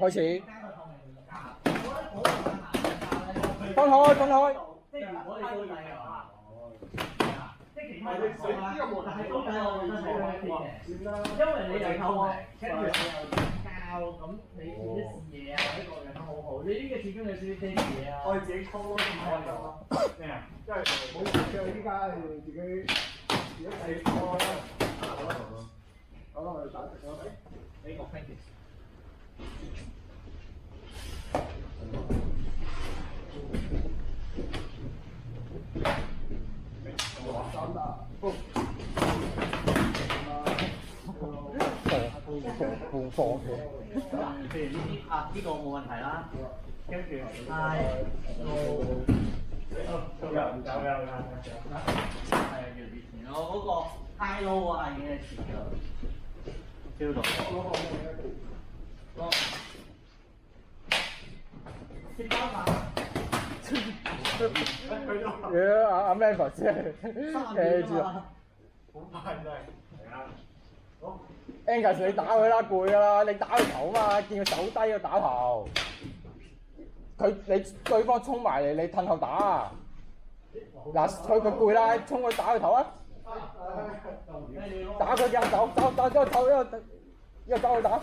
開始。分開，分開。即係如果你高底嘅話，即係其實係水呢個門，但係高底我覺得係 OK 嘅，因為你又透明，跟住你又膠，咁你變咗視野啊呢個樣好好。你呢個始終有少少遮嘢啊。我哋自己操都唔開心咯。咩啊？因為冇嘅，依家自己細拖啦。好啦，我哋打直咯。呢個 thank you。放嘅。譬如呢啲啊，呢個冇問題啦。跟住I O，有，係啊，越前我嗰個 I O 啊已經係前咗，超到。接包法。阿 Manford 先企住啊！好快真係，係啊！好 Angus 你打佢啦，攰㗎啦，你打佢頭啊嘛，見佢手低就打頭。你對方衝埋嚟，你褪後打。嗱，佢攰啦，衝佢打佢頭啊！打佢隻手，打咗頭，一個走去打。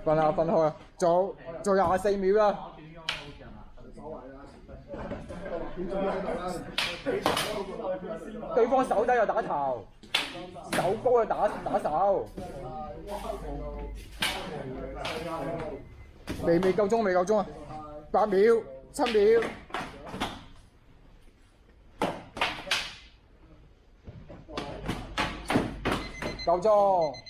分下分開啊！做24秒啦。對方手低就打頭，手高就打手。未夠鐘啊！8秒、7秒。夠鐘。